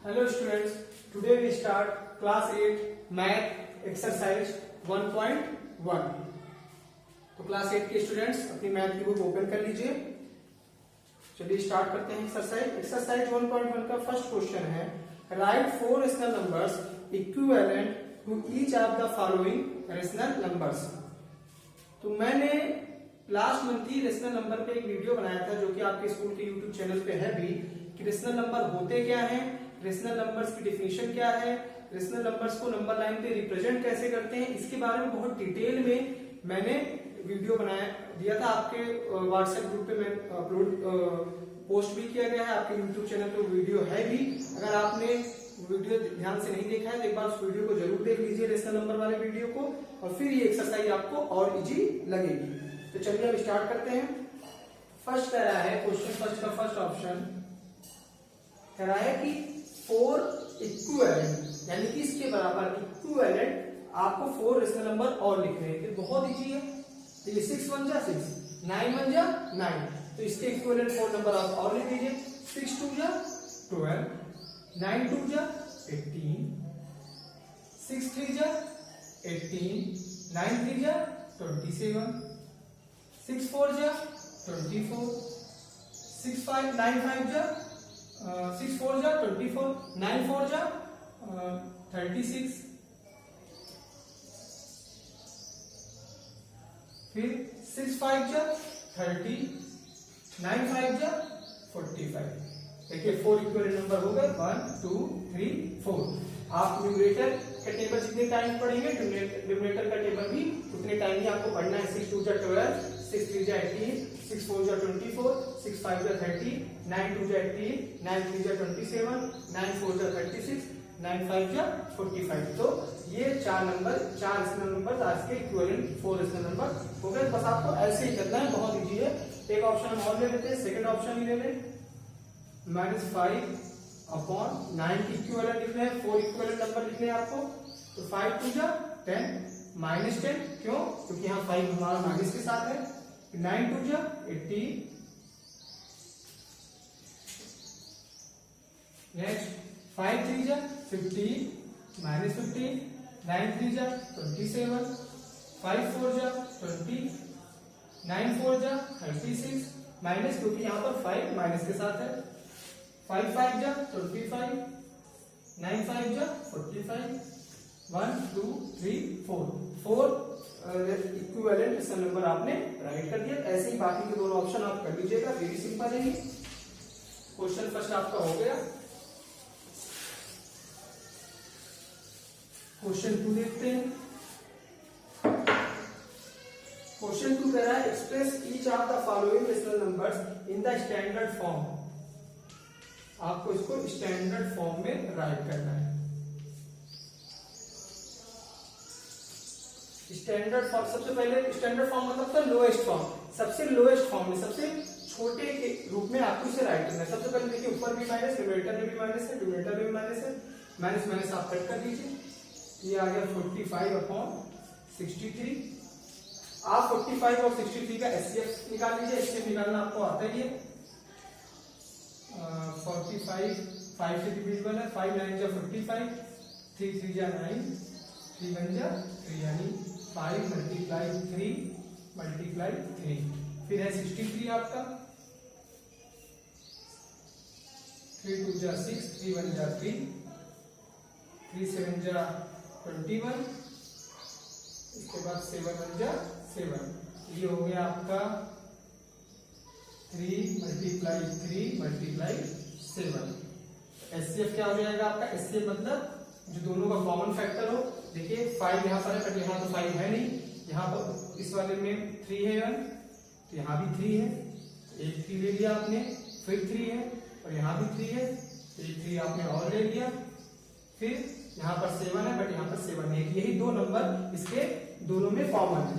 Hello students, today we start class 8 math exercise 1.1। तो class 8 के students अपनी math की बुक ओपन कर लीजिए। चलिए स्टार्ट करते हैं एक्सरसाइज 1.1 का फर्स्ट क्वेश्चन है right 4 rational numbers equivalent to each of the following rational numbers. तो मैंने लास्ट मंथ ही रेशनल नंबर पे एक वीडियो बनाया था जो कि आपके स्कूल के यूट्यूब चैनल पे है भी कि रेशनल नंबर होते क्या हैं, रेशनल नंबर्स की डेफिनेशन क्या है, रेशनल नंबर्स को नंबर लाइन पे रिप्रेजेंट कैसे करते हैं, इसके बारे में बहुत डिटेल में मैंने वीडियो बनाया दिया था। आपके व्हाट्सएप ग्रुप पे मैं अपलोड पोस्ट भी किया गया है, आपके यूट्यूब चैनल पे वीडियो है भी। अगर आपने वीडियो ध्यान से नहीं देखा है तो एक बार उस वीडियो को जरूर देख लीजिए, रेशनल नंबर वाले वीडियो को, और फिर ये एक्सरसाइज आपको और इजी लगेगी। तो चलिए अब स्टार्ट करते हैं। फर्स्ट कह रहा है क्वेश्चन फर्स्ट का फर्स्ट ऑप्शन कह रहा है कि 4 इक्विवेलेंट यानी कि इसके बराबर इक्विवेलेंट आपको 4 रेशनल नंबर और लिखने हैं। तो बहुत इजी है, ये 6 1 जा 6, 9 1 जा 9, तो इसके इक्विवेलेंट 4 नंबर आप और लिख दीजिए। 6 2 जा 12, 9 2 जा 18, 6 3 जा 18, 9 3 जा 27, 6 4 जा 24, 6 5 9 5 जा 6 4 जा 24, 9 4 जा 36, फिर 6 5 जा 30, 9 5 जा 45। देखिए 4 इक्विवेलेंट नंबर हो गए 1 2 3 4। आप न्यूमरेटर का टेबल जितने टाइम पढ़ेंगे डिनोमिनेटर का टेबल भी उतने टाइम ही आपको पढ़ना है। 6 2 जा 12, 6 3 जा 18, 6 4 जा 24, 6 5 जा 30, 9 2 जा 18, 9 3 जा 27, 9 4 जा 36, 9 5 जा 45। तो ये 4 रेशनल नंबर आज के इक्विवेलेंट 4 रेशनल नंबर हो गए। बस आपको ऐसे ही करना है, बहुत इजी है। एक ऑप्शन हम और ले लेते हैं, सेकंड ऑप्शन ही ले लें। -5 अपॉन 9 की इक्विवेलेंट लिखना है, 4 इक्विवेलेंट नंबर लिखने हैं आपको। तो 5 2 जा 10, -10 क्यों? क्योंकि यहाँ 5 हमारा माइनस के साथ है। 9 2 जा 18, नेक्स्ट 5 3 जा 15, -15, 9 3 जा 27, 5 4 जा 20, 9 4 जा 36, माइनस क्योंकि यहाँ पर 5 माइनस के साथ है। 5 5 जा 25, 9 5 जा 45, 1 2 3 4 इक्विवेलेंट रेशनल नंबर आपने राइट कर दिया। ऐसे ही बाकी के दोनों ऑप्शन आप कर लीजिएगा, वेरी सिंपल है। क्वेश्चन फर्स्ट आपका हो गया। क्वेश्चन 2 देखते हैं। क्वेश्चन 2 कह रहा है express each of the following rational numbers in the standard form. आपको इसको स्टैंडर्ड फॉर्म में राइट करना है। स्टैंडर्ड फॉर्म, सबसे पहले स्टैंडर्ड फॉर्म मतलब तो लोएस्ट फॉर्म, सबसे लोएस्ट फॉर्म में, सबसे छोटे के रूप में आपको इसे राइट करना है। सबसे पहले देखिए ऊपर भी माइनस, न्यूमरेटर में भी माइनस है, डिनोमिनेटर में भी माइनस है, माइनस माइनस आप कट कर दीजिए। ये आ गया 45 अपॉन 63। आप 45 और 63 का एचसीएफ निकाल लीजिए। एचसीएफ निकालना आपको आता ही है। 45 5 से डिविजिबल है, 5 9 जा 45, 3 3 जा 9, 3 1 जा 3, यानी 5 मल्टीप्लाई 3 मल्टीप्लाई 3, फिर है 63 आपका। 3 2 जा 6, 3 1 जा 3, 3 7 जा 21, इसके बाद 7 1 जा 7। ये हो गया आपका 3 मल्टीप्लाई 3 मल्टीप्लाई 7। एचसीएफ क्या हो जाएगा आपका? एचसीएफ मतलब जो दोनों का कॉमन फैक्टर हो। देखिए 5 यहाँ पर है बट यहाँ तो 5 है नहीं, यहाँ पर इस वाले में 3 है 1, तो यहाँ भी 3 है, एक 3 ले लिया आपने, फिर 3 है और यहाँ भी 3 है, एक 3 आपने और ले लिया, फिर यहाँ पर 7 है बट यहाँ पर 7 है। यही दो नंबर इसके दोनों में कॉमन है,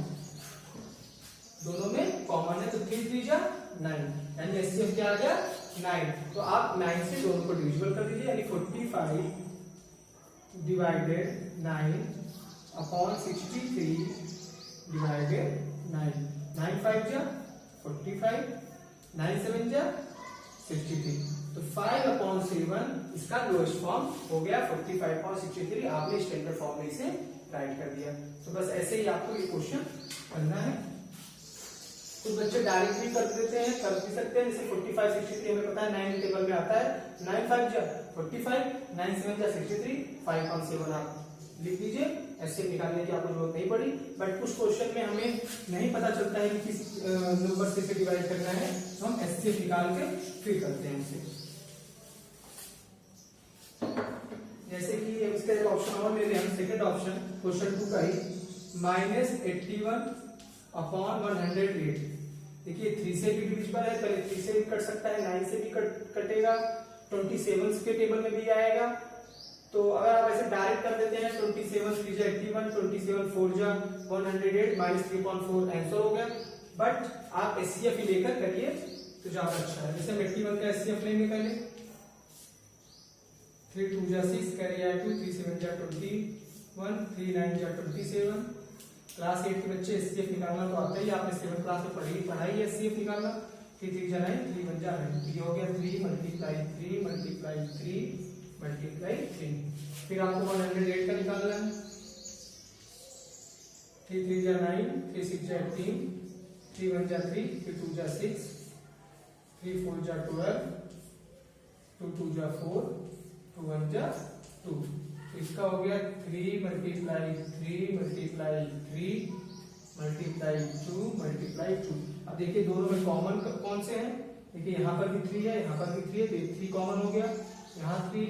दोनों में कॉमन है। तो 3 3 जा 9, यानी एचसीएफ क्या आ गया 9। तो आप 9 से दोनों को डिविजिबल कर दीजिए, यानी 45 डिवाइडेड 9 अपॉन 63 डिवाइडेड 9। 9 5 जा 45, 9 7 जा 63। तो 5/7 इसका लोएस्ट फॉर्म हो गया 45.63। आपने स्टैंडर्ड फॉर्म में इसे राइट कर दिया। तो बस ऐसे ही आपको ये क्वेश्चन करना है। कुछ बच्चे डायरेक्ट भी कर देते हैं, कर भी सकते हैं। जैसे 45 63 हमें पता है 9 टेबल में आता है, 9 5 जा 45, 9 7 जा 63, 5/7 आप लिख लीजिए। ऐसे निकालने की आपको जरूरत नहीं पड़ी। बट कुछ क्वेश्चन में हमें नहीं पता चलता है कि किस नंबर से डिवाइड करना है, तो हम एचसीएफ निकाल के फिर करते हैं उसे। जैसे कि इसका एक ऑप्शन और ले लें हम, सेकंड ऑप्शन क्वेश्चन 2 का ही, -81/108। देखिए 3 से भी डिविजिबल है, पहले 3 से भी कट सकता है, 9 से भी कटेगा, 27 के टेबल में भी आएगा। तो अगर आप ऐसे डायरेक्ट कर देते हैं 27 3 जा 81, 27 4 जा 108, -3/4 आंसर हो गया। बट आप एचसीएफ ही लेकर करिए तो ज्यादा अच्छा है। जैसे हम 81 का एचसीएफ लेंगे पहले, 3 2 जा 6, कैरी आए 2, 3 7 जा 21, 3 9 जा 27। क्लास 8 के बच्चे एचसीएफ निकालना तो आता ही, आपने 7 क्लास में पढ़ाई एचसीएफ निकालना। 3 3 जा 9, 3 1 जा 9, ये हो गया 3 × 3 × 3। फिर आपको 108 का निकालना है। 3 3 जा 9, 3 6 जा 18, 3 1 जा 3, फिर 2 जा 6, 3 4 जा 12, 2 2 जा 4, 2 1 जा 2। इसका हो गया 3 × 3 × 3 × 2 × 2। अब देखिए दोनों में कॉमन कौन से हैं? देखिए यहाँ पर भी 3 है, यहाँ पर भी 3 है, तो 3 कॉमन हो गया। यहाँ 3,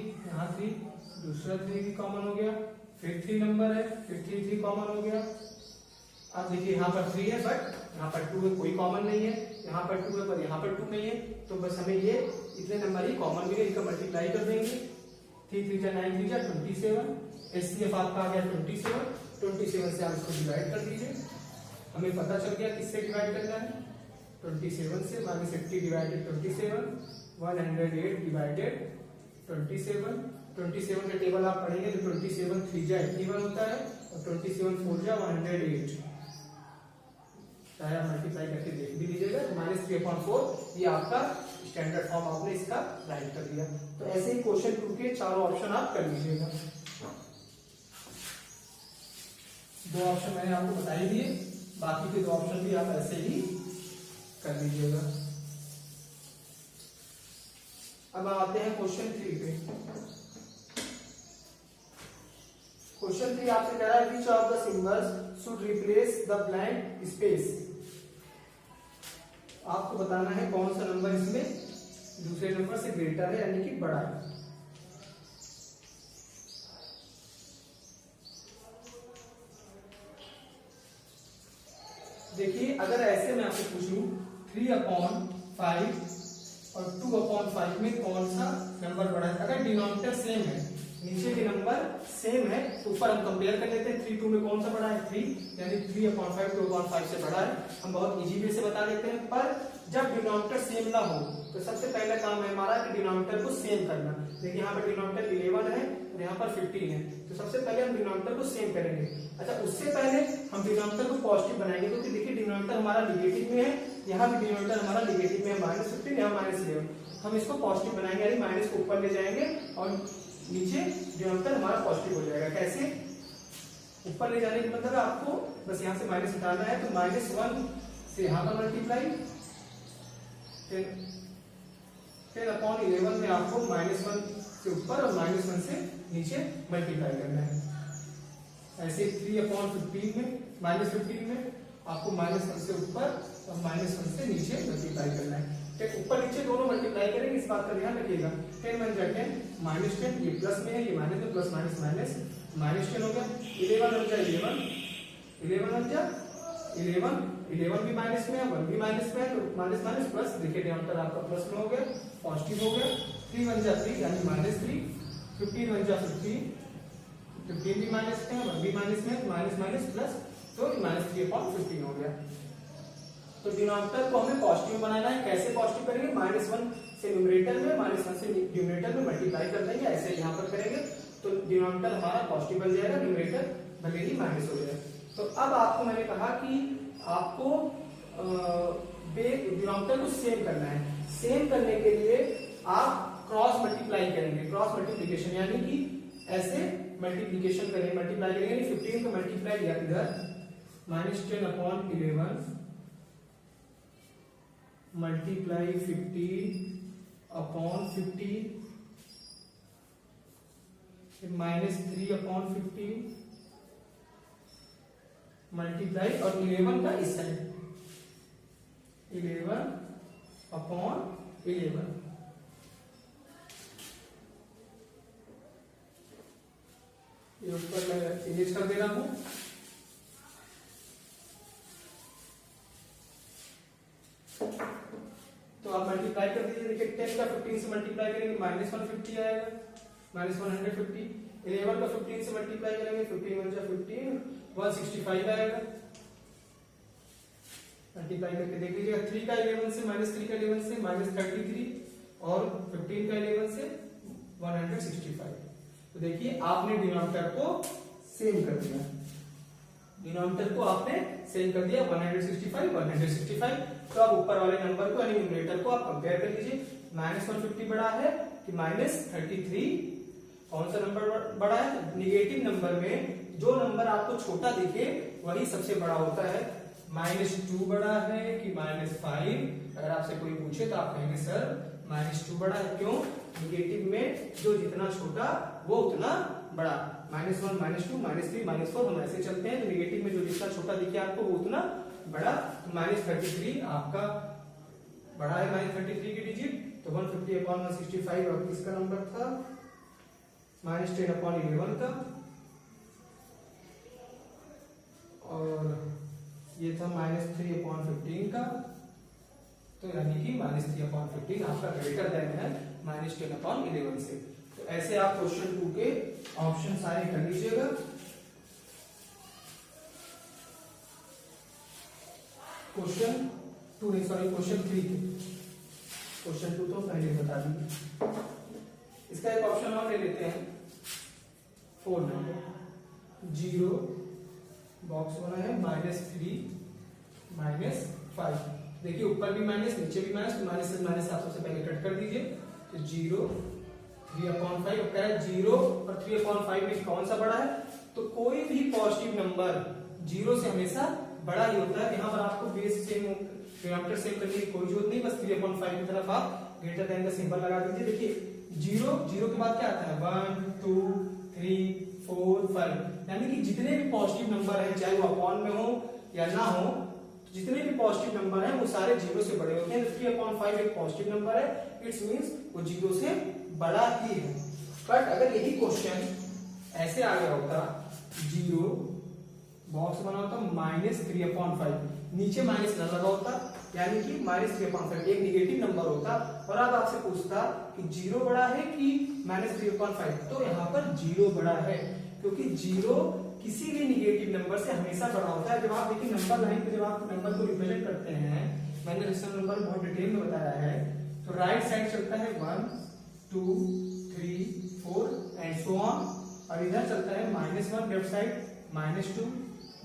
दूसरा 3 भी कॉमन हो गया। फिर 3 नंबर है, फिर 3 कॉमन हो गया। अब देखिए यहाँ पर 3 है, बट यहाँ पर 2 है, कोई कॉमन नहीं है। यहाँ पर 2 है, पर यहाँ पर 2 नहीं है। तो बस हमें ये इतने नंबर ही कॉमन मिले, इनका मल्टीप्लाई कर देंगे। 3 3 जा 9, 3 जा 27। एचसीएफ आपका आ गया 27। 27 से आप इसको डिवाइड कर दीजिए। हमें पता चल गया किससे डिवाइड करना है, 27 से। -80 डिवाइडेड 27, 108 डिवाइडेड 27। 27 का टेबल आप पढ़ेंगे तो 27 3 जा 81 होता है, और 27 4 जा 108। चाहे आप मल्टीप्लाई करके देख भी लीजिएगा। तो -3/4 ये आपका स्टैंडर्ड फॉर्म आपने इसका राइट कर दिया। तो ऐसे ही क्वेश्चन 2 के चारों ऑप्शन आप कर लीजिएगा। 2 ऑप्शन मैंने आपको बता ही दिए, बाकी के 2 ऑप्शन भी आप ऐसे ही कर लीजिएगा। अब आते हैं क्वेश्चन 3 पे। क्वेश्चन 3 आपसे कह रहा है which of the symbols should replace the blank space। आपको बताना है कौन सा नंबर इसमें दूसरे नंबर से ग्रेटर है, यानी कि बड़ा है। देखिए अगर ऐसे मैं आपसे पूछूं 3/5 और 2/5 में कौन सा नंबर बड़ा है, अगर डिनोमिनेटर सेम है, नीचे के नंबर सेम है, तो ऊपर हम कंपेयर कर लेते हैं। 3 2 में कौन सा बड़ा है, 3, यानी 3/5 2/5 से बड़ा है। हम बहुत इजी वे से बता देते हैं। पर जब डिनोमिनेटर सेम ना हो तो सबसे पहला काम है हमारा कि डिनोमिनेटर को सेम करना। देखिए यहाँ पर डिनोमिनेटर 11 है और यहाँ पर 15 है, तो सबसे पहले हम डिनोमिनेटर को सेम करेंगे। अच्छा, उससे पहले हम डिनोमिनेटर को पॉजिटिव बनाएंगे, क्योंकि देखिए डिनोमिनेटर हमारा निगेटिव में है, यहाँ भी डिनोमिनेटर हमारा निगेटिव में है, -15, यहाँ -11। हम इसको पॉजिटिव बनाएंगे, यानी माइनस को ऊपर ले जाएंगे और नीचे डिनोमिनेटर हमारा पॉजिटिव हो जाएगा। कैसे? ऊपर ले जाने का मतलब आपको बस यहाँ से माइनस हटाना है, तो -1 से यहाँ पर मल्टीप्लाई, 10/11 में आपको -1 से ऊपर और -1 से नीचे मल्टीप्लाई करना है। ऐसे 3/15 में -15 में आपको -1 से ऊपर और -1 से नीचे मल्टीप्लाई करना है। ऊपर नीचे दोनों मल्टीप्लाई करेंगे, इस बात का ध्यान रखिएगा। 10 1 जा 10, -10, ये प्लस में है, ये माइनस में, प्लस माइनस माइनस, -10 हो गया। 11 1 जा 11, 11 1 जा 11, 11 भी माइनस में है, 1 भी माइनस में है, तो माइनस माइनस प्लस। देखिए डिनोमिनेटर आपका प्लस में हो गया, पॉजिटिव हो गया। 3 1 जा 3, यानी -3, 15 1 जा 15, 15 भी माइनस में है, 1 भी माइनस में है, माइनस माइनस प्लस, तो -3/15 हो गया। तो डिनोमिनेटर को हमें पॉजिटिव बनाना है। कैसे पॉजिटिव करेंगे? -1 से न्यूमरेटर में, -1 से डिनोमिनेटर में मल्टीप्लाई कर देंगे, ऐसे यहाँ पर करेंगे तो डिनोमिनेटर हमारा पॉजिटिव बन जाएगा, न्यूमरेटर भले ही माइनस हो जाए। तो अब आपको मैंने कहा कि आपको डिनोमिनेटर को सेम करना है। सेम करने के लिए आप क्रॉस मल्टीप्लाई करेंगे, क्रॉस मल्टीप्लीकेशन, यानी कि ऐसे मल्टीप्लीकेशन करेंगे, मल्टीप्लाई करेंगे। 15 का मल्टीप्लाई किया इधर -10/11 मल्टीप्लाई 50/50 -3/15 मल्टीप्लाई और 11 का इस साइड 11/11 ये ऊपर मैं इरेज कर दे रहा हूं। तो आप मल्टीप्लाई कर दीजिए। देखिए 10 का 15 से मल्टीप्लाई करेंगे -150 आएगा, -150। 11 का 15 से मल्टीप्लाई करेंगे 15 1 जा 15 165 आएगा। मल्टीप्लाई करके देख लीजिएगा। 3 का 11 से -3 का 11 से -33 और 15 का 11 से 165। तो देखिए आपने डिनोमिनेटर को सेम कर दिया, डिनोमिनेटर को आपने सेम कर दिया 165। तो अब ऊपर वाले नंबर को यानी न्यूमरेटर को आप कंपेयर कर लीजिए। -150 बड़ा है कि -33? कौन सा नंबर बड़ा है? निगेटिव नंबर में जो नंबर आपको छोटा दिखे वही सबसे बड़ा होता है। -2 बड़ा है कि -5? अगर आपसे कोई पूछे तो आप कहेंगे सर -2 बड़ा है। क्यों? निगेटिव में जो जितना छोटा वो उतना बड़ा। -1 -2 -3 -4 हम ऐसे चलते हैं। तो निगेटिव में जो जितना छोटा दिखे आपको वो उतना बड़ा। तो -33 आपका बड़ा है, -33 की डिजिट। तो 150/165 और किसका नंबर था? -10/11 का। और ये था -3/15 का। तो यानी कि -3/15 आपका ग्रेटर देन है -10/11 से। तो ऐसे आप क्वेश्चन 2 के ऑप्शन सारे कर लीजिएगा। क्वेश्चन 2 नहीं, सॉरी क्वेश्चन 3 थे। क्वेश्चन 2 तो पहले बता दीजिए। इसका एक ऑप्शन और ले लेते हैं 4 नंबर। 0 बॉक्स बना है -3 -5। देखिए ऊपर भी माइनस नीचे भी माइनस, तो माइनस से माइनस आप सबसे पहले कट कर दीजिए। तो 0 3/5 अब कह रहा है 0 और 3/5 में कौन सा बड़ा है? तो कोई भी पॉजिटिव नंबर 0 से हमेशा बड़ा ही होता है। यहाँ पर आपको बेस सेम डिनोमिनेटर सेम करने की कोई जरूरत नहीं, बस 3/5 की तरफ आप ग्रेटर देन का सिंबल लगा दीजिए। देखिए 0 के बाद क्या आता है? 1 2 3 4 5, यानी कि जितने भी पॉजिटिव नंबर है चाहे वो अपॉन में हो या ना हो, जितने भी पॉजिटिव नंबर हैं वो सारे 0 से बड़े होते हैं। 3/5 एक पॉजिटिव नंबर है, इट्स मींस वो 0 से बड़ा ही है। बट अगर यही क्वेश्चन ऐसे आ गया होता 0 बॉक्स बना होता -3/5, नीचे माइनस न लगा होता, यानी कि -3/5 एक निगेटिव नंबर होता, और अब आपसे पूछता कि 0 बड़ा है कि -3/5, तो यहाँ पर 0 बड़ा है, क्योंकि 0 किसी भी निगेटिव नंबर से हमेशा बड़ा होता है। जब आप देखिए नंबर लाइन पे जब आप नंबर को रिप्रेजेंट करते हैं, मैंने रेशनल नंबर बहुत डिटेल में बताया है, तो राइट साइड चलता है 1 2 3 4 एंड सो ऑन, और इधर चलता है -1 left side, -2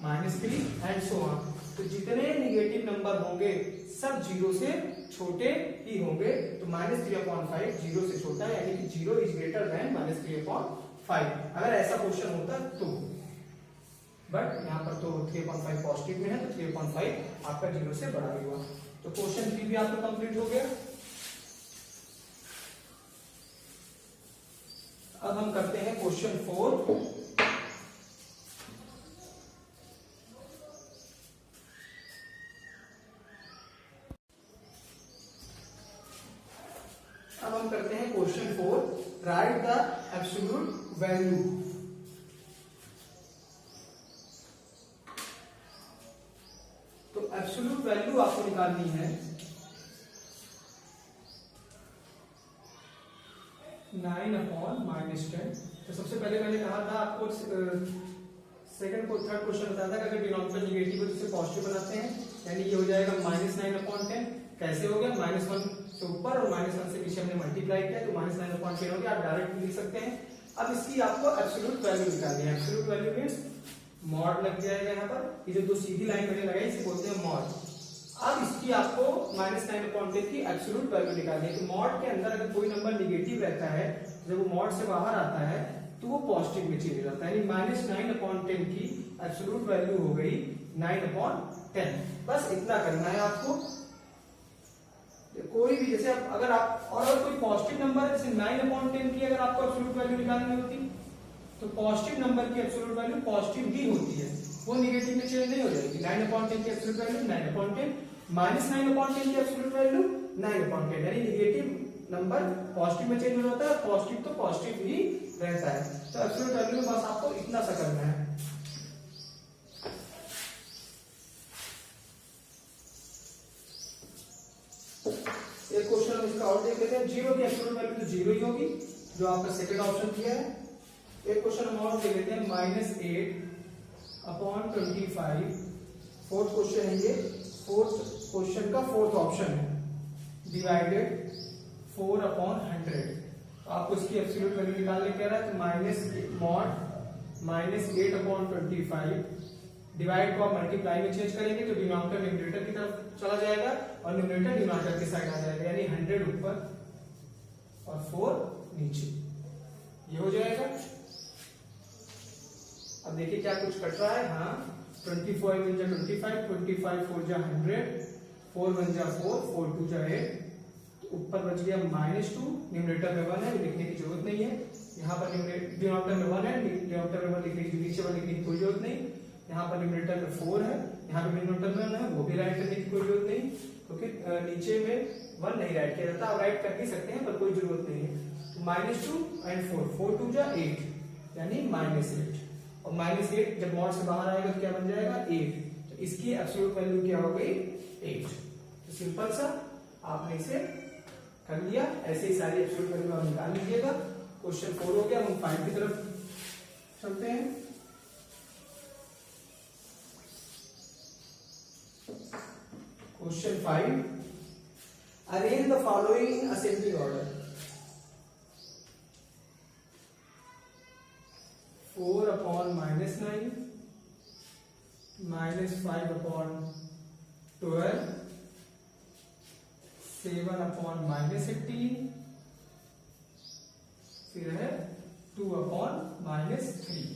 -3 and so on. तो जितने निगेटिव नंबर होंगे सब 0 से छोटे ही होंगे। तो -3/5 0 से छोटा है, यानी कि 0 इज ग्रेटर देन -3/5 अगर ऐसा क्वेश्चन होता तो। बट यहाँ पर तो 3/5 पॉजिटिव में है, तो 3/5 आपका 0 से बड़ा ही हुआ। तो क्वेश्चन 3 भी आपका कंप्लीट हो गया। अब हम करते हैं क्वेश्चन 4। अब हम करते हैं question 4, right the absolute value. तो एब्सोल्यूट वैल्यू आपको निकालनी है 9/-10। तो सबसे पहले मैंने कहा था आपको सेकंड को थर्ड क्वेश्चन बताया था कि अगर डिनोमिनेटर निगेटिव है तो उसे पॉजिटिव बनाते हैं, यानी ये हो जाएगा -9/10। कैसे हो गया? -1 से ऊपर और -1 से पीछे हमने मल्टीप्लाई किया, तो -9/10 हो गया। आप डायरेक्ट लिख सकते हैं। अब इसकी आपको एब्सोल्यूट वैल्यू निकालनी है। एब्सोल्यूट वैल्यू मींस मॉड लग जाएगा यहाँ पर। ये जो दो सीधी लाइन मैंने लगाई इसे बोलते हैं मॉड। अब इसकी आपको -9/10 की एब्सोल्यूट वैल्यू निकालनी है। तो मॉड के अंदर अगर कोई नंबर निगेटिव रहता है, जब वो मॉड से बाहर आता है तो वो पॉजिटिव में चेंज हो जाता है, यानी -9/10 की एब्सोल्यूट वैल्यू हो गई 9/10। बस इतना करना है आपको। कोई भी जैसे अगर आप और अगर कोई पॉजिटिव नंबर जैसे 9/10 की अगर आपको एब्सोल्यूट वैल्यू निकालनी होती तो पॉजिटिव नंबर की एब्सोल्यूट वैल्यू पॉजिटिव ही होती है, वो नेगेटिव में चेंज नहीं हो जाएगी। 9/10 की एब्सोल्यूट वैल्यू 9/10, -9/10 की एब्सोल्यूट वैल्यू 9/10, यानी नेगेटिव नंबर पॉजिटिव में चेंज हो जाता है, पॉजिटिव तो पॉजिटिव ही रहता है। तो एब्सोल्यूट वैल्यू में बस आपको इतना सा करना है। एक क्वेश्चन हम इसका और देख लेते हैं। 0 की एब्सोल्यूट वैल्यू तो 0 ही होगी, जो आपका सेकंड ऑप्शन दिया है। एक क्वेश्चन हम और देख लेते हैं, -8/25। फोर्थ क्वेश्चन है ये, फोर्थ क्वेश्चन का फोर्थ ऑप्शन है, डिवाइडेड 4/100। तो आपको इसकी एब्सोल्यूट वैल्यू निकालने कह रहा है, तो -8/25 डिवाइड को आप मल्टीप्लाई में चेंज करेंगे तो डिनोमिनेटर न्यूमरेटर की तरफ चला जाएगा और न्यूमरेटर डिनोमिनेटर की साइड आ जाएगा, यानी 100 ऊपर और 4 नीचे, ये हो जाएगा। अब देखिए क्या कुछ कट रहा है। हाँ, 24 1 जा 25, 25 4 जा 100, 4 1 जा 4, 4 2 जा 8। तो ऊपर बच गया -2, न्यूमरेटर में 1 है, लिखने की जरूरत नहीं है। यहाँ पर डिनोमिनेटर में 1 है, डिनोमिनेटर में 1 लिखने की, नीचे 1 लिखने की कोई जरूरत नहीं। यहाँ पर न्यूमरेटर में 4 है, यहाँ पे डिनोमिनेटर में 1 है, वो भी राइट करने की कोई जरूरत नहीं, क्योंकि नीचे में 1 नहीं राइट किया जाता। आप राइट कर भी सकते हैं पर कोई जरूरत नहीं है। -2 and 4, 4 2 जा 8, यानी -8, और -8 जब मॉड से बाहर आएगा तो क्या बन जाएगा 8। तो इसकी एब्सोल्यूट वैल्यू क्या हो गई 8। तो सिंपल सा आपने इसे कर लिया। ऐसे ही सारी एब्सोल्यूट वैल्यू आप निकाल लीजिएगा। क्वेश्चन 4 हो गया। हम 5 की तरफ चलते हैं। Question 5. Arrange the following in ascending order. 4/-9, -5/12, 7/-18, फिर है 2/-3।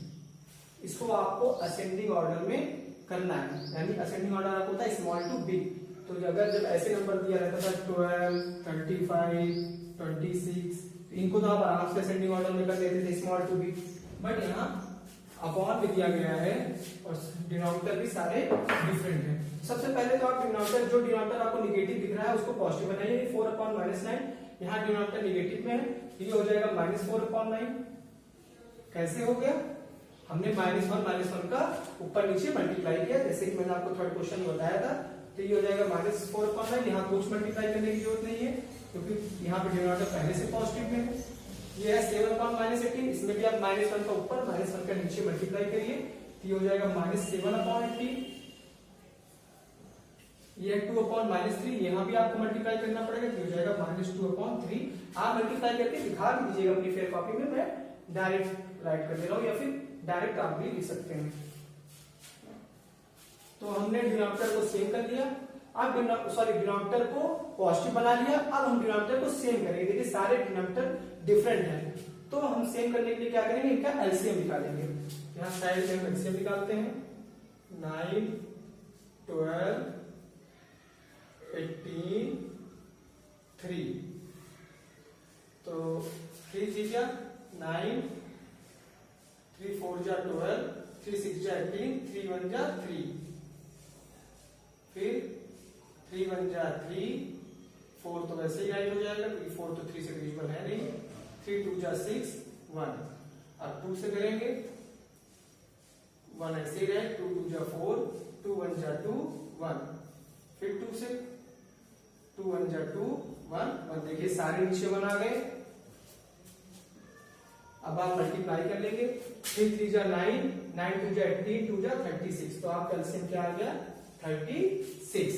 इसको आपको असेंडिंग ऑर्डर में करना है, यानी असेंडिंग ऑर्डर आपको होता है स्मॉल टू बिग। तो अगर जब ऐसे नंबर दिया रहता था 12, 35, 26, तो इनको तो आप आराम से असेंडिंग ऑर्डर में कर लेते थे स्मॉल टू बिग। बट यहाँ अपॉन भी दिया गया है और डिनोमिनेटर भी सारे डिफरेंट हैं। सबसे पहले तो आप डिनोमिनेटर, जो डिनोमिनेटर आपको निगेटिव दिख रहा है उसको पॉजिटिव बनाइए। 4/-9, यहाँ डिनोमिनेटर निगेटिव में है, ये हो जाएगा -4/9। कैसे हो गया? हमने -1 का ऊपर नीचे मल्टीप्लाई किया, जैसे कि मैंने आपको थर्ड क्वेश्चन में बताया था। तो ये हो जाएगा -4/9। यहाँ कुछ मल्टीप्लाई करने की जरूरत नहीं है, क्योंकि यहाँ पे डिनोमिनेटर पहले से पॉजिटिव में है। ये है 7/-18, इसमें भी आप -1 का ऊपर -1 का नीचे मल्टीप्लाई करिए, तो ये हो जाएगा -7/18। ये 2/-3, यहाँ भी आपको मल्टीप्लाई करना पड़ेगा, तो हो जाएगा -2/3। आप मल्टीप्लाई करके दिखा भी दीजिएगा अपनी फेयर कॉपी में, मैं डायरेक्ट राइट कर दे रहा हूँ, या फिर डायरेक्ट आप भी लिख सकते हैं। तो हमने डिनोमिनेटर को सेम कर लिया। अब डिनोमिनेटर को पॉजिटिव बना लिया। अब हम डिनोमिनेटर को सेम करेंगे। देखिए सारे डिनोमिनेटर डिफरेंट हैं, तो हम सेम करने के लिए क्या करेंगे, इनका एलसीएम निकालेंगे। यहाँ साइड में हम एलसीएम निकालते हैं। 9, 12, 18, 3। तो 3 3 जा 9, 3 4 जा 12, 3 6 जा 18, 3 1 जा 3, फिर 3 1 जा 3, 4 तो वैसे ही राइट हो जाएगा क्योंकि 4 तो 3 से डिविजिबल है नहीं। 3 2 जा 6, 1। अब 2 से करेंगे, 1 ऐसे ही रहे, 2 2 जा 4, 2 1 जा 2, 1। फिर 2 से 2 1 जा 2, 1 1। देखिए सारे नीचे 1 आ गए। अब आप मल्टीप्लाई कर लेंगे। 3 3 जा 9, 9 2 जा 18, 2 जा 36। तो आपका एलसीएम क्या आ गया 36।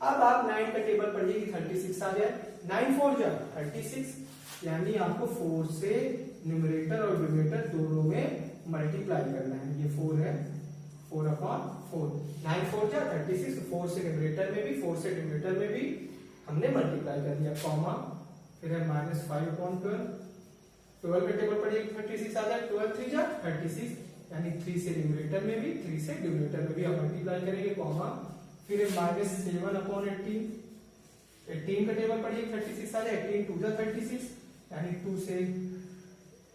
अब आप 9 का टेबल पढ़िए कि 36 आ जाए। 9 4 जा 36, यानी आपको 4 से न्यूमरेटर और डिनोमिनेटर दोनों में मल्टीप्लाई करना है। ये 4 है, 4/4। 9 4 जा 36, 4 से न्यूमरेटर में भी 4 से डिनोमिनेटर में भी हमने मल्टीप्लाई कर दिया, कॉमा फिर है -5/12। 12 का टेबल पढ़िए 36 आ जाए, 12 3 जा 36, यानी 3 से न्यूमरेटर में भी 3 से डिनोमिनेटर में भी हम मल्टीप्लाई करेंगे, कॉमा फिर है -7/18। 18 का टेबल पढ़िए 36 आ जाए, 18 2 जा 36, यानी 2 से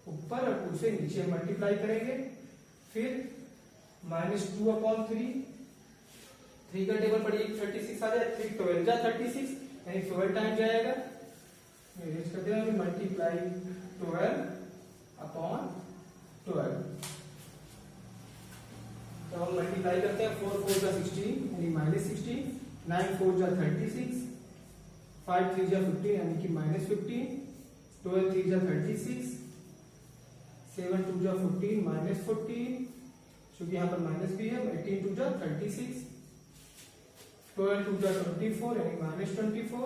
ऊपर और 2 से नीचे मल्टीप्लाई करेंगे, फिर -2/3। 3 का टेबल पढ़िए 36 आ जाए, 3 12 जा 36, यानी 12 टाइम जाएगा, मल्टीप्लाई 12/12। तो हम मल्टीप्लाई करते हैं, 4 4 जा 16 यानी -16, 9 4 जा 36, 5 3 जा 15 यानी कि -15, 12 3 जा 36, 7 2 जा 14 -14, क्योंकि यहाँ पर माइनस भी है, 18 2 जा 36, 12 2 जा 24 यानी -24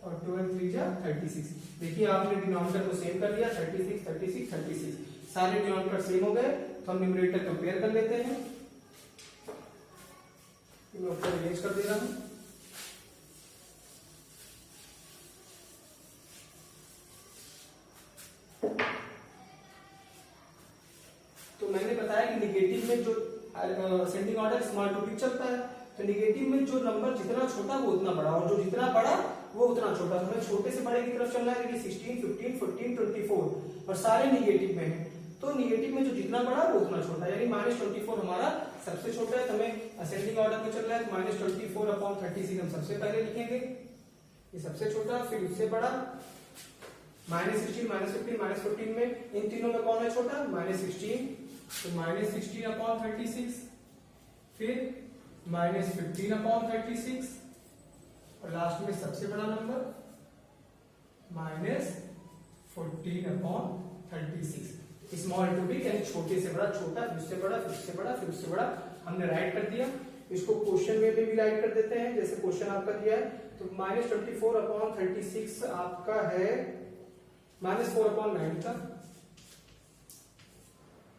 और 12 3 जा 36। देखिए आपने डिनोमिनेटर को सेम कर लिया, 36 36 36, सारे डिनोमिनेटर सेम हो गए, तो हम न्यूमरेटर कंपेयर कर लेते हैं। मैं ऊपर अरेंज कर दे रहा हूं। तो मैंने बताया कि निगेटिव में जो ascending order small to big चलता है, तो निगेटिव में जो नंबर जितना छोटा वो उतना बड़ा, और जो जितना बड़ा वो उतना छोटा। तो हमें छोटे से बड़े की तरफ चलना है, देखिए 16 15 14 24 और सारे निगेटिव में हैं, तो निगेटिव में जो जितना बड़ा वो उतना छोटा, यानी -24 हमारा सबसे छोटा है। तो हमें असेंडिंग ऑर्डर में चल रहा है, तो -24/36 हम सबसे पहले लिखेंगे, ये सबसे छोटा, फिर उससे बड़ा -16 -15 -14 में इन तीनों में कौन है छोटा, -16, तो -16/36, फिर -15/36 और लास्ट में सबसे बड़ा नंबर -14/36। स्मॉल टू बिग यानी छोटे से बड़ा छोटा, फिर उससे बड़ा, फिर उससे बड़ा, फिर उससे बड़ा, हमने राइट कर दिया। इसको क्वेश्चन में भी राइट कर देते हैं, जैसे क्वेश्चन आपका दिया है, तो -24/36 आपका है -4/9 का,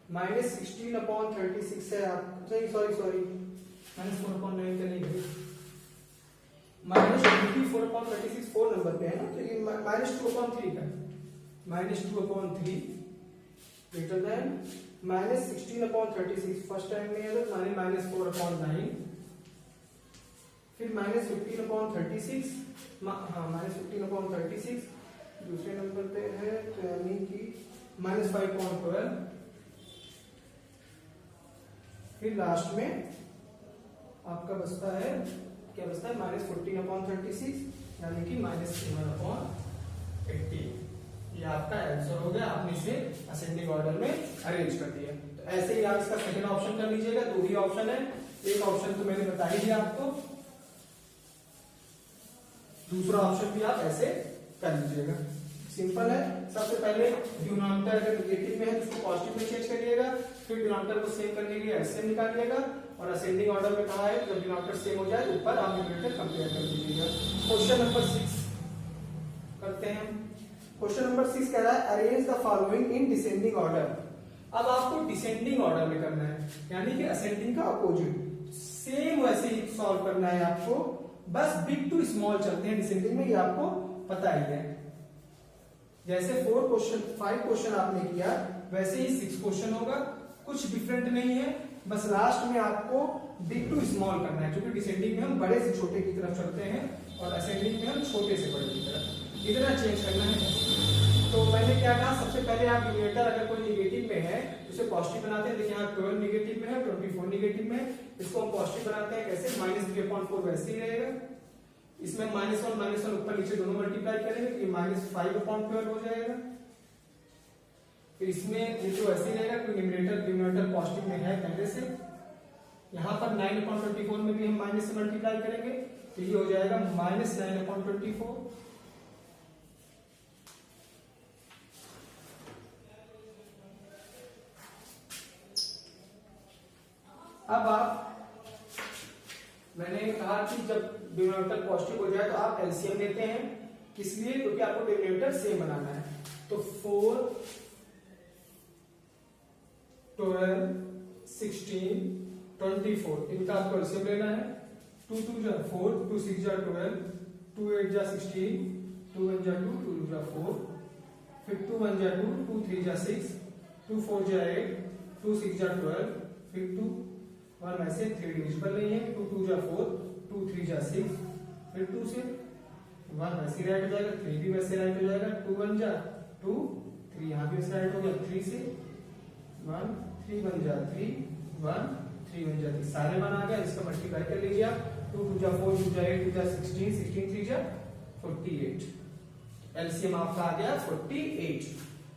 -16/36 है आप, सॉरी -4/9 का नहीं है, -24/36 4 नंबर पे है ना, तो ये -2/3 का, -2/3 ग्रेटर देन -16/36 फर्स्ट टाइम में है, तो -4/9, फिर -15/36, हाँ -15/36 दूसरे नंबर पे है, तो यानी कि -5/12, फिर लास्ट में आपका बचता है, क्या बचता है, -14/36 यानी कि -7/18। ये आपका आंसर हो गया, आपने इसे असेंडिंग ऑर्डर में अरेंज कर दिया। तो ऐसे ही आप इसका सेकंड ऑप्शन कर लीजिएगा, दो ही ऑप्शन है, एक ऑप्शन तो मैंने बता ही दिया आपको, दूसरा ऑप्शन भी आप ऐसे कर लीजिएगा, सिंपल है। सबसे पहले डिनोमिनेटर अगर नेगेटिव में है तो उसको पॉजिटिव में चेंज करिएगा, फिर डिनोमिनेटर को सेम करने के लिए एलसीएम निकालिएगा, और असेंडिंग ऑर्डर में कहा है जब डिनोमिनेटर सेम हो जाए ऊपर आप न्यूमरेटर कंपेयर कर दीजिएगा। क्वेश्चन नंबर 6 करते हैं। क्वेश्चन नंबर 6 कह रहा है arrange the following in descending order. अब आपको डिसेंडिंग ऑर्डर में करना है, यानी कि असेंडिंग का अपोजिट, सेम वैसे ही सॉल्व करना है आपको, बस बिग टू स्मॉल चलते हैं डिसेंडिंग में, ये आपको पता ही है। जैसे 5 क्वेश्चन आपने किया वैसे ही 6 क्वेश्चन होगा, कुछ डिफरेंट नहीं है, बस लास्ट में आपको बिग टू स्मॉल करना है, क्योंकि डिसेंडिंग में हम बड़े से छोटे की तरफ चलते हैं और असेंडिंग में हम छोटे से बड़े की तरफ, इतना चेंज करना है। तो मैंने क्या कहा, सबसे पहले आप न्यूमरेटर अगर कोई निगेटिव में है तो उसे पॉजिटिव बनाते हैं, देखिए यहाँ 12 निगेटिव में है, 24 निगेटिव में है, इसको हम पॉजिटिव बनाते हैं, कैसे, -3/4 वैसे ही रहेगा, इसमें -1 ऊपर नीचे दोनों मल्टीप्लाई करेंगे, ये -5/12 हो जाएगा, फिर इसमें ये तो ऐसे ही रहेगा, कोई न्यूमरेटर पॉजिटिव में है पहले से, यहाँ पर 9/24 में भी हम माइनस से मल्टीप्लाई करेंगे, तो ये हो जाएगा -9/24। अब मैंने कहा कि जब डिनोमिनेटर पॉजिटिव हो जाए तो आप एलसीएम लेते हैं, किस लिए, क्योंकि आपको डिनोमिनेटर सेम बनाना है। तो 4 12 16 24, इनका आपको एलसीएम लेना है। 2 2 जा 4, 2 6 जा 12, 2 8 जा 16, 2 1 जा 2, 2 2 जा 4, फिर 2 1 जा 2, 2 3 जा 6, 2 4 जा 8, 2 6 जा 12, फिर 2 1 में से 3 डिविजिबल नहीं है, 2 2 जा 4, 2 3 जा 6, फिर 2 से 1 वैसे राइट हो जाएगा, 3 भी वैसे राइट हो जाएगा, 2 1 जा 2, 3 यहाँ भी वैसे राइट हो गया, 3 से 1, 3 1 जा 3, 1 3 1 जा 3, सारे मान आ गया, इसका मल्टीप्लाई कर लीजिए आप। 2 2 जा 4, 2 जा 8, 2 जा 16, 16 3 जा 48, एलसीएम आपका आ गया 48।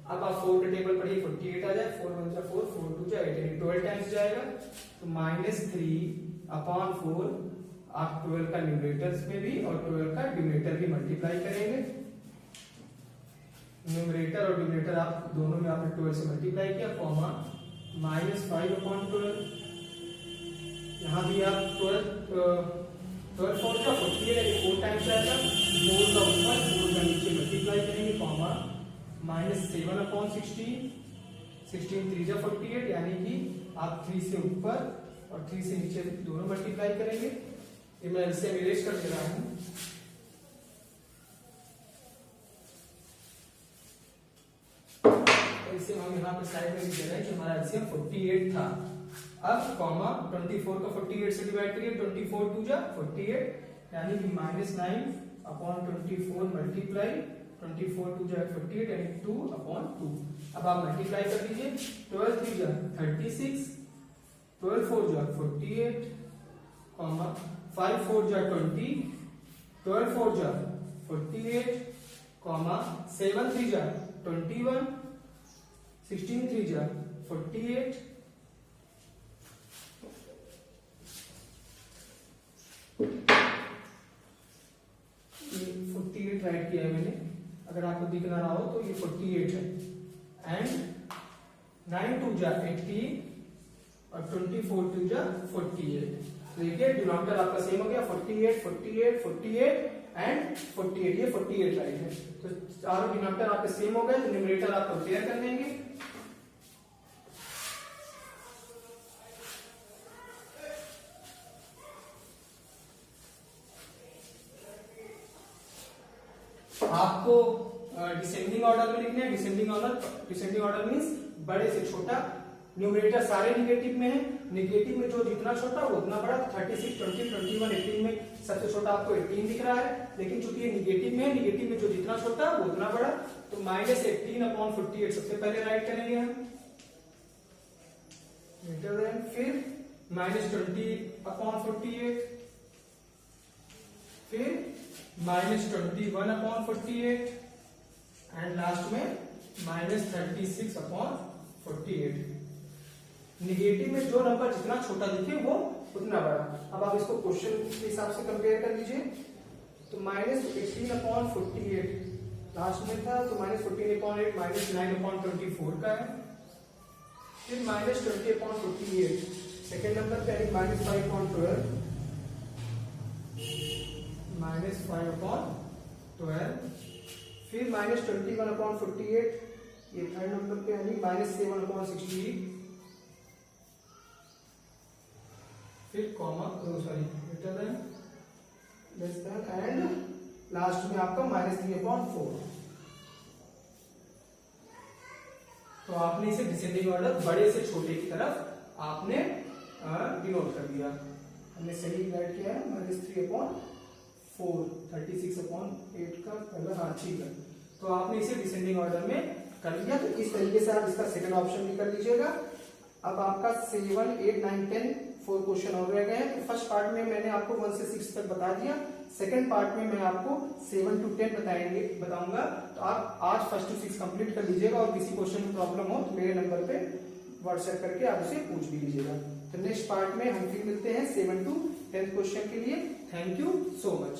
अब आप 4 का टेबल पढ़िए, 48 आ जाए, 4 1 जा 4, 4 2 जा 8, यानी 12 टाइम्स जाएगा, तो -3/4 आप 12 का न्यूमरेटर्स में भी और 12 का डिनोमिनेटर भी मल्टीप्लाई करेंगे। न्यूमरेटर और डिनोमिनेटर आप दोनों में आपने 12 से मल्टीप्लाई किया, कॉमा -5/12, यहाँ भी आप 12 4 का 48 यानी 4 टाइम्स आएगा, 4 का ऊपर 4 का नीचे मल्टीप्लाई करेंगे, कॉमा -7/16, 16 3 जा 48, यानी कि आप 3 से ऊपर और 3 से नीचे दोनों मल्टीप्लाई करेंगे। ये मैं एलसीएम इरेज कर दे रहा हूं। एलसीएम हम यहाँ पर साइड में लिख दे रहे हैं कि हमारा एलसीएम 48 था। अब कॉमा 24 का 48 से डिवाइड करिए, 24 2 जा 48, यानी कि -9/24 मल्टीप्लाई 24 2 जा 48, यानी 2/2। अब आप मल्टीप्लाई कर दीजिए, 12 3 जा 36, 12 4 जा 48, कॉमा 5 4 जा 20, 12 4 जा 48, कॉमा 7 3 जा 21, 16 3 जा 48, ये 48 राइट किया है मैंने, अगर आपको दिख ना रहा हो तो ये 48 है। एंड 9 2 जा 18 और 24 2 जा 48। देखिए डिनोमिनेटर आपका सेम हो गया, 48 48 48 एंड 48, ये 48 राइट है। तो चारों डिनोमिनेटर आपके सेम हो गए, तो न्यूमरेटर आप कंपेयर कर लेंगे। आपको डिसेंडिंग ऑर्डर में लिखना है। डिसेंडिंग ऑर्डर मींस बड़े से छोटा। न्यूमरेटर सारे निगेटिव में है, निगेटिव में जो जितना छोटा वो उतना बड़ा। 36 20 21 18 में सबसे छोटा आपको 18 दिख रहा है, लेकिन चूंकि ये निगेटिव में है, निगेटिव में जो जितना छोटा वो उतना बड़ा, तो -18/48 सबसे पहले राइट करेंगे हम। फिर -20/48, फिर -21/48 एंड लास्ट में -36/48। निगेटिव में जो नंबर जितना छोटा दिखे वो उतना बड़ा। अब आप इसको क्वेश्चन के हिसाब से कंपेयर कर लीजिए, तो -18/48 लास्ट में था, तो -14/8 -9/24 का है। फिर -20/48 सेकेंड नंबर पे यानी -5/12 -5/12, फिर -21/48 ये थर्ड नंबर पे यानी -7/60, फिर comma greater than less than and last में आपका -3/4। तो आपने इसे डिसेंडिंग ऑर्डर बड़े से छोटे की तरफ आपने डिनोट कर दिया। हमने सही राइट किया है, -3/4 36/8 का पहला, हाँ ठीक है। तो आपने इसे डिसेंडिंग ऑर्डर में कर लिया। तो इस तरीके से आप इसका सेकंड ऑप्शन भी कर लीजिएगा। अब आपका 7 8 9 10 4 क्वेश्चन और रह गए हैं। तो फर्स्ट पार्ट में मैंने आपको 1 से 6 तक बता दिया, सेकंड पार्ट में मैं आपको 7 to 10 बताऊंगा। तो आप आज 1 to 6 कंप्लीट कर लीजिएगा, और किसी क्वेश्चन में प्रॉब्लम हो तो मेरे नंबर पे व्हाट्सएप करके आप उसे पूछ भी लीजिएगा। तो नेक्स्ट पार्ट में हम फिर मिलते हैं 7 to 10 क्वेश्चन के लिए। Thank you so much.